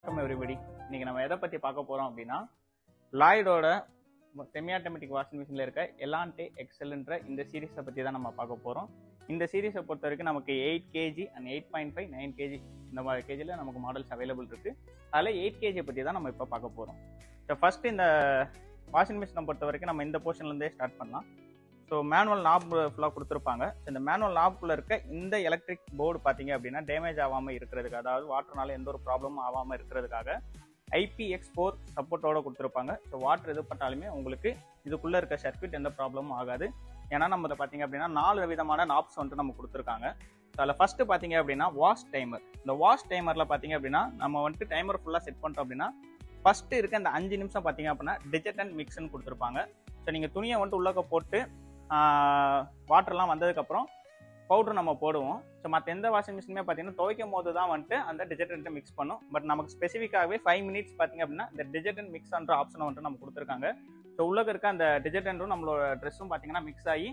Welcome everybody. இன்னைக்கு நம்ம எதை பத்தி பார்க்க போறோம் அப்படின்னா லாய்டோட செமி ஆட்டோமேட்டிக் வாஷிங் மிஷின்ல இருக்க எலான்டே எக்ஸல்ன்ற இந்த சீரிஸை பத்தி தான் நம்ம பார்க்க போறோம். இந்த சீரிஸை பொறுத்த வரைக்கும் நமக்கு 8 kg அண்ட் 8.5 9 kg இந்த மாதிரி கேஜில நமக்கு மாடல்ஸ் அவைலபிள் இருக்கு. அதுல 8 kg பத்தி தான் நம்ம இப்போ பார்க்க போறோம். ஸோ ஃபர்ஸ்ட் இந்த வாஷிங் மிஷினை பொறுத்த வரைக்கும் நம்ம இந்த போர்ஷன்ல இருந்தே ஸ்டார்ட் பண்ணலாம். ஸோ மேனுவல் நாப் ஃபுல்லாக கொடுத்துருப்பாங்க. இந்த மேனுவல் நாப்குள்ளே இருக்க இந்த எலக்ட்ரிக் போர்டு பார்த்தீங்க அப்படின்னா டேமேஜ் ஆகாமல் இருக்கிறதுக்கு, அதாவது வாட்டர்னால எந்த ஒரு ப்ராப்ளமும் ஆகாமல் இருக்கிறதுக்காக IPX4 சப்போர்ட்டோட கொடுத்துருப்பாங்க. ஸோ வாட்டர் எது பட்டாலுமே உங்களுக்கு இதுக்குள்ளே இருக்க சர்க்யூட் எந்த ப்ராப்ளமும் ஆகாது. ஏன்னா நம்ம இதை பார்த்தீங்க அப்படின்னா 4 விதமான நாப்ஸ் வந்துட்டு நம்ம கொடுத்துருக்காங்க. ஸோ அதில் ஃபஸ்ட்டு பார்த்தீங்க அப்படின்னா வாஷ் டைமர். இந்த வாஷ் டைமரில் பார்த்தீங்க அப்படின்னா நம்ம வந்துட்டு டைமர் ஃபுல்லாக செட் பண்ணிட்டோம் அப்படின்னா ஃபஸ்ட்டு இருக்க இந்த 5 நிமிஷம் பார்த்தீங்க அப்படின்னா டிட்டர்ஜென்ட் மிக்ஸ்ன்னு கொடுத்துருப்பாங்க. ஸோ நீங்கள் துணியை வந்துட்டு உள்ளக்க போட்டு வாட்டர்லாம் வந்ததுக்கப்புறம் பவுடர் நம்ம போடுவோம். ஸோ மற்ற எந்த வாஷிங் மிஷினுமே பார்த்தீங்கன்னா துவைக்கும் போது தான் வந்துட்டு அந்த டிட்டர்ஜென்ட்டை மிக்ஸ் பண்ணும். பட் நமக்கு ஸ்பெசிஃபிக்காகவே 5 மினிட்ஸ் பார்த்தீங்க அப்படின்னா இந்த டிட்டர்ஜென்ட் மிக்ஸ்ன்ற ஆப்ஷனை வந்துட்டு நம்ம கொடுத்துருக்காங்க. ஸோ உள்ளே இருக்க அந்த டிட்டர்ஜென்ட்டும் நம்மளோட ட்ரெஸ்ஸும் பார்த்தீங்கன்னா மிக்ஸ் ஆகி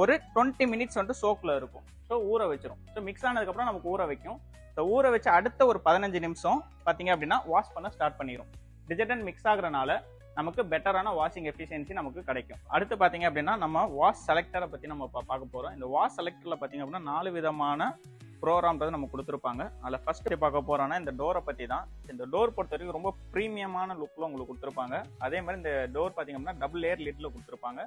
ஒரு 20 மினிட்ஸ் வந்துட்டு சோக்கில் இருக்கும். ஸோ ஊற வச்சிரும். ஸோ மிக்ஸ் ஆனதுக்கப்புறம் நமக்கு ஊற வைக்கும். ஸோ ஊற வச்சு அடுத்த ஒரு 15 நிமிஷம் பார்த்தீங்க அப்படின்னா வாஷ் பண்ண ஸ்டார்ட் பண்ணிடும். டிட்டர்ஜென்ட் மிக்ஸ் ஆகுறதுனால நமக்கு பெட்டரான வாஷிங் எஃபிஷியன்சி நமக்கு கிடைக்கும். அடுத்து பார்த்தீங்க அப்படின்னா நம்ம வாஷ் செலக்டரை பற்றி நம்ம பார்க்க போகிறோம். இந்த வாஷ் செலக்டரில் பார்த்தீங்க அப்படின்னா 4 விதமான ப்ரோக்ராம்ன்றது நம்ம கொடுத்துருப்பாங்க. அதில் ஃபர்ஸ்ட் பார்க்க போகிறோன்னா இந்த டோரை பற்றி தான். இந்த டோர் பொறுத்த வரைக்கும் ரொம்ப ப்ரீமியமான லுக்கில் உங்களுக்கு கொடுத்துருப்பாங்க. அதே மாதிரி இந்த டோர் பார்த்தீங்க அப்படின்னா டபுள் லேயர் லிட்டில் கொடுத்துருப்பாங்க.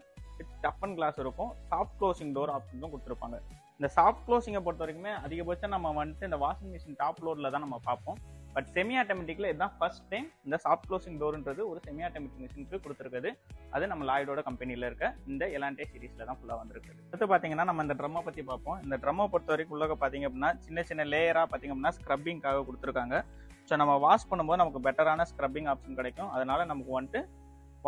டஃபன் கிளாஸ் இருக்கும். சாஃப்ட் க்ளோசிங் டோர் ஆப்ஷனும் கொடுத்துருப்பாங்க. இந்த சாஃப்ட் க்ளோசிங்கை பொறுத்த வரைக்குமே அதிகபட்சம் நம்ம வந்துட்டு இந்த வாஷிங் மிஷின் டாப் லோடில் தான் நம்ம பார்ப்போம். பட் செமி ஆட்டோமேட்டிக்ல இதுதான் ஃபர்ஸ்ட் டைம் இந்த சாஃப்ட் க்ளோசிங் டோர்ன்றது ஒரு செமி ஆட்டோமேட்டிக் மிஷினுக்கு கொடுத்துருக்குது. அது நம்ம லாய்டோட கம்பெனியில் இருக்க இந்த எலான்டே சீரிஸ்ல தான் ஃபுல்லாக வந்திருக்கு. அடுத்து பார்த்தீங்கன்னா நம்ம இந்த ட்ரம்மை பற்றி பார்ப்போம். இந்த ட்ரம்மை பொறுத்த வரைக்கும் உள்ள பார்த்தீங்க அப்படின்னா சின்ன சின்ன லேயராக பார்த்தீங்க அப்படின்னா ஸ்க்ரப்பிங்காக கொடுத்துருக்காங்க. ஸோ நம்ம வாஷ் பண்ணும்போது நமக்கு பெட்டரான ஸ்க்ரப்பிங் ஆப்ஷன் கிடைக்கும். அதனால நமக்கு வந்துட்டு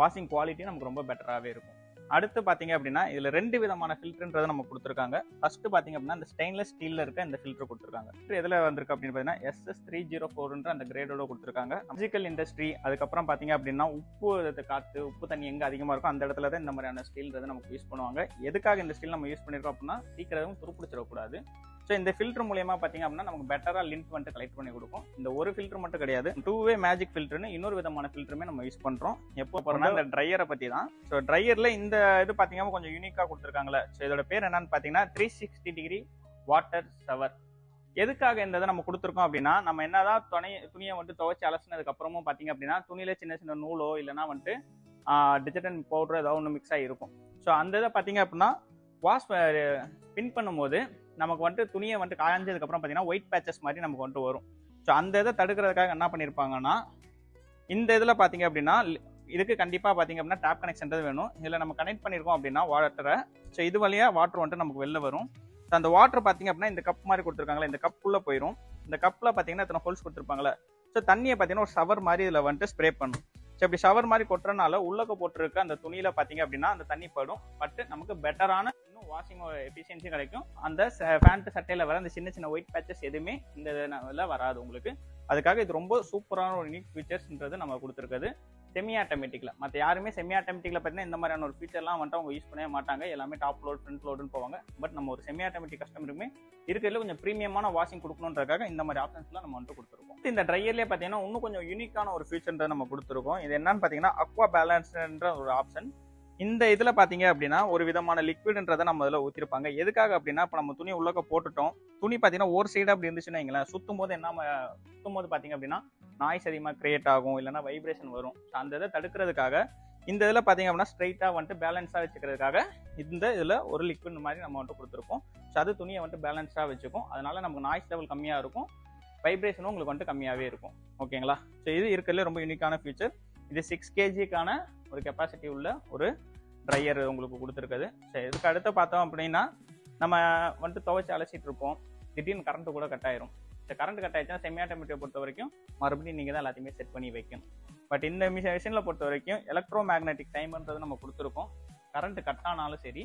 வாஷிங் குவாலிட்டி நமக்கு ரொம்ப பெட்டராகவே இருக்கும். அடுத்து பார்த்தீங்க அப்படின்னா இதில் 2 விதமான ஃபில்டர்ன்றதை நம்ம கொடுத்துருக்காங்க. ஃபர்ஸ்ட் பார்த்தீங்க அப்படின்னா இந்த ஸ்டெயின்லெஸ் ஸ்டீலில் இருக்க இந்த ஃபில்டர் கொடுத்துருக்காங்க. எதில் வந்திருக்கு அப்படின்னு பார்த்தீங்கன்னா SS304 அந்த கிரேடோட கொடுத்துருக்காங்க. பிசிக்கல் இண்டஸ்ட்ரி, அதுக்கப்புறம் பார்த்தீங்க அப்படின்னா உப்பு காற்று உப்பு தண்ணி எங்கே அதிகமாக இருக்கும் அந்த இடத்துல தான் இந்த மாதிரியான ஸ்டீல்ன்றது நமக்கு யூஸ் பண்ணுவாங்க. எதுக்காக இந்த ஸ்டீல் நம்ம யூஸ் பண்ணியிருக்கோம் அப்படின்னா சீக்கிரம் துருப்பிடிச்சிடக்கூடாது. ஸோ இந்த ஃபில்டர் மூலியமாக பார்த்தீங்க அப்படின்னா நமக்கு பெட்டராக லிண்ட் வந்துட்டு கலெக்ட் பண்ணி கொடுக்கும். இந்த ஒரு ஃபில்டர் மட்டும் கிடையாது, 2-வே மேஜிக் ஃபில்டர்னு இன்னொரு விதமான ஃபில்டருமே நம்ம யூஸ் பண்ணுறோம். எப்போ போகிறோம்னா இந்த ட்ரையரை பற்றி தான். ஸோ ட்ரையரில் இந்த இது பார்த்தீங்கன்னா கொஞ்சம் யூனிக்காக கொடுத்துருக்காங்களே. ஸோ இதோட பேர் என்னன்னு பார்த்தீங்கன்னா 360 டிகிரி வாட்டர் ஷவர். எதுக்காக இந்த இதை நம்ம கொடுத்துருக்கோம் அப்படின்னா நம்ம என்னதான் துணியை வந்துட்டு துவைச்சி அலசினதுக்கு அப்புறமும் பார்த்தீங்க அப்படின்னா துணியில சின்ன சின்ன நூலோ இல்லைனா வந்துட்டு டிட்டர்ஜென்ட் பவுடர் ஏதாவது ஒன்று மிக்ஸ் ஆகிருக்கும். ஸோ அந்த இதை பார்த்தீங்க அப்படின்னா வாஷ் பின் பண்ணும்போது நமக்கு வந்துட்டு துணியை வந்துட்டு காய்ஞ்சதுக்கப்புறம் பார்த்தீங்கன்னா ஒயிட் பேச்சஸ் மாதிரி நமக்கு வந்துட்டு வரும். ஸோ அந்த இதை தடுக்கிறதுக்காக என்ன பண்ணியிருப்பாங்கன்னா இந்த இதில் பார்த்தீங்க அப்படின்னா இதுக்கு கண்டிப்பாக பார்த்தீங்க அப்படின்னா டேப் கனெக்ஷன்றது வேணும். இதில் நம்ம கனெக்ட் பண்ணியிருக்கோம் அப்படின்னா வாட்டரை. ஸோ இது வழியாக வாட்டர் வந்துட்டு நமக்கு வெளில வரும். ஸோ அந்த வாட்டர் பார்த்தீங்க அப்படின்னா இந்த கப் மாதிரி கொடுத்துருக்காங்களே இந்த கப்புள்ளே போயிடும். இந்த கப்பில் பார்த்தீங்கன்னா இத்தனை ஹோல்ஸ் கொடுத்துருப்பாங்களே. ஸோ தண்ணியை பார்த்தீங்கன்னா ஒரு ஷவர் மாதிரி இதில் வந்துட்டு ஸ்ப்ரே பண்ணும். ஸோ இப்படி ஷவர் மாதிரி கொட்டுறதுனால உள்ளக்க போட்டிருக்க அந்த துணியில பார்த்தீங்க அப்படின்னா அந்த தண்ணி படும். பட் நமக்கு பெட்டரான இன்னும் வாஷிங் எஃபிஷியன்சி கிடைக்கும். அந்த பேண்ட் சட்டையில் வர அந்த சின்ன சின்ன ஒயிட் பேச்சஸ் எதுவுமே இந்த இதில் வராது உங்களுக்கு. அதுக்காக இது ரொம்ப சூப்பரான ஒரு யூனிக் ஃபீச்சர்ஸ்ன்றது நம்ம கொடுத்துருக்குது செமி ஆட்டோமேட்டிக்ல. மற்ற யாருமே செமி ஆட்டோமேட்டிக்ல பார்த்தீங்கன்னா இந்த மாதிரியான ஒரு ஃபீச்சர்லாம் வந்துட்டு அவங்க யூஸ் பண்ணவே மாட்டாங்க. எல்லாமே டாப் லோட் ஃப்ரண்ட் லோடுன்னு போவாங்க. பட் நம்ம ஒரு செமி ஆட்டோமேட்டிக் கஸ்டமருக்குமே இருக்கிறதுல கொஞ்சம் ப்ரீமியமான வாஷிங் கொடுக்கணுன்றதுக்காக இந்த மாதிரி ஆப்ஷன்ஸ்லாம் நம்ம வந்துட்டு கொடுத்துருக்கோம். இந்த ட்ரையர்லேயே பார்த்தீங்கன்னா இன்னும் கொஞ்சம் யூனிக்கான ஒரு ஃபீச்சர்ன்றதை நம்ம கொடுத்துருக்கோம். இது என்னன்னு பார்த்தீங்கன்னா அக்வா பேலன்ஸ்ன்ற ஒரு ஆப்ஷன். இந்த இதில் பார்த்தீங்க அப்படின்னா ஒரு விதமான லிக்விட்ன்றதை நம்ம இதில் ஊற்றிருப்பாங்க. எதுக்காக அப்படின்னா இப்போ நம்ம துணி உள்ளக்க போட்டுட்டோம், துணி பார்த்தீங்கன்னா ஒரு சைடு அப்படி இருந்துச்சுன்னா வைங்களேன், சுற்றும் போது பார்த்தீங்க அப்படின்னா நாய்ஸ் அதிகமாக கிரியேட் ஆகும், இல்லைனா வைப்ரேஷன் வரும். ஸோ அந்த இதை தடுக்கிறதுக்காக இந்த இதில் பார்த்தீங்க அப்படின்னா ஸ்ட்ரைட்டாக வந்துட்டு பேலன்ஸாக வச்சுக்கிறதுக்காக இந்த இதில் ஒரு லிக்விட் மாதிரி நம்ம வந்துட்டு கொடுத்துருக்கோம். ஸோ அது துணியை வந்துட்டு பேலன்ஸாக வச்சுக்கும். அதனால நமக்கு நாய்ஸ் லெவல் கம்மியாக இருக்கும், வைப்ரேஷனும் உங்களுக்கு வந்துட்டு கம்மியாகவே இருக்கும். ஓகேங்களா? ஸோ இது இருக்கிறதுல ரொம்ப யூனிக்கான ஃபீச்சர். இது 6 kgக்கான ஒரு கெப்பாசிட்டி உள்ள ஒரு ட்ரையர் உங்களுக்கு கொடுத்துருக்குது. ஸோ இதுக்கு அடுத்து பார்த்தோம் அப்படின்னா நம்ம வந்துட்டு துவைச்சி அலசிட்டு இருப்போம், திடீர்னு கரண்ட் கூட கட் ஆயிரும். ஸோ கரண்ட் கட் ஆயிடுச்சுன்னா செமி ஆட்டோமேட்டிக்கை பொறுத்த வரைக்கும் மறுபடியும் நீங்கள் தான் எல்லாத்தையுமே செட் பண்ணி வைக்கணும். பட் இந்த மிஷினில் பொறுத்த வரைக்கும் எலக்ட்ரோ மேக்னெட்டிக் டைமர்ன்றது நம்ம கொடுத்துருக்கோம். கரண்ட் கட் ஆனாலும் சரி,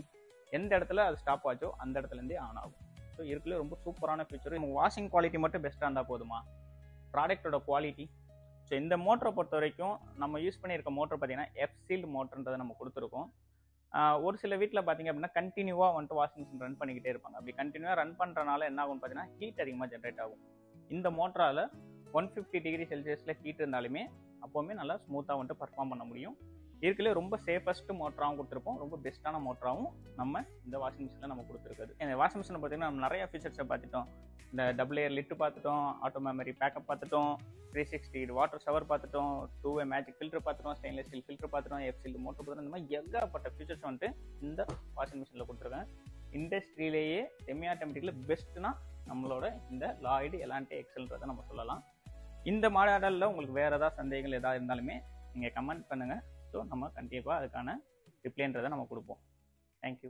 எந்த இடத்துல அது ஸ்டாப் ஆச்சோ அந்த இடத்துலேருந்தே ஆன் ஆகும். ஸோ இருக்குல்ல ரொம்ப சூப்பரான ஃபீச்சர். வாஷிங் குவாலிட்டி மட்டும் பெஸ்ட்டாக இருந்தால் போதுமா, ப்ராடக்டோட குவாலிட்டி. ஸோ இந்த மோட்டரை பொறுத்த வரைக்கும் நம்ம யூஸ் பண்ணியிருக்க மோட்டர் பார்த்தீங்கன்னா எஃப்-சீல்டு மோட்டர்ன்றதை நம்ம கொடுத்துருக்கோம். ஒரு சில வீட்டில் பார்த்தீங்க அப்படின்னா கண்டினியூவாக வந்துட்டு வாஷிங் மிஷின் ரன் பண்ணிக்கிட்டே இருப்பாங்க. அப்படி கண்டினியூவாக ரன் பண்ணுறனால என்ன ஆகும்னு பார்த்தீங்கன்னா ஹீட் அதிகமாக ஜென்ரேட் ஆகும். இந்த மோட்டரால் 150 டிகிரி செல்சியஸில் ஹீட் இருந்தாலுமே அப்போவுமே நல்லா ஸ்மூத்தாக வந்துட்டு பர்ஃபார்ம் பண்ண முடியும். இதுக்குள்ளே ரொம்ப சேஃபஸ்ட் மோட்டராகவும் கொடுத்துருப்போம், ரொம்ப பெஸ்ட்டான மோட்டராகவும் நம்ம இந்த வாஷிங் மிஷினில் நம்ம கொடுத்துருக்குது. இந்த வாஷிங் மிஷினை பார்த்தீங்கன்னா நம்ம நிறைய ஃபீச்சர்ஸை பார்த்துட்டோம். இந்த டபுள் ஏர் லிட்டு பார்த்துட்டோம், ஆட்டோ மெமரி பேக்கப் பார்த்துட்டோம், 360 வாட்டர் ஷவர் பார்த்துட்டோம், 2-வே மேஜிக் ஃபில்டர் பார்த்துட்டோம், ஸ்டெயின்லெஸ் ஸ்டீல் ஃபில்டர் பார்த்துட்டோம், எஃப்சில் மோட்டர் பார்த்துட்டோம். இந்த மாதிரி ஏகப்பட்ட ஃபீச்சர்ஸ் வந்துட்டு இந்த வாஷிங் மிஷினில் கொடுத்துருக்கேன். இண்டஸ்ட்ரியிலேயே செமி ஆட்டோமேட்டிக்கில் பெஸ்ட்னா நம்மளோட இந்த லாய்டு எலான்டே எக்ஸல்ன்றதை நம்ம சொல்லலாம். இந்த மாடலில் உங்களுக்கு வேறு ஏதாவது சந்தேகங்கள் எதாவது இருந்தாலுமே நீங்கள் கமெண்ட் பண்ணுங்கள். ஸோ நம்ம கண்டிப்பாக அதுக்கான ரிப்ளைன்றதை நம்ம கொடுப்போம். தேங்க்யூ.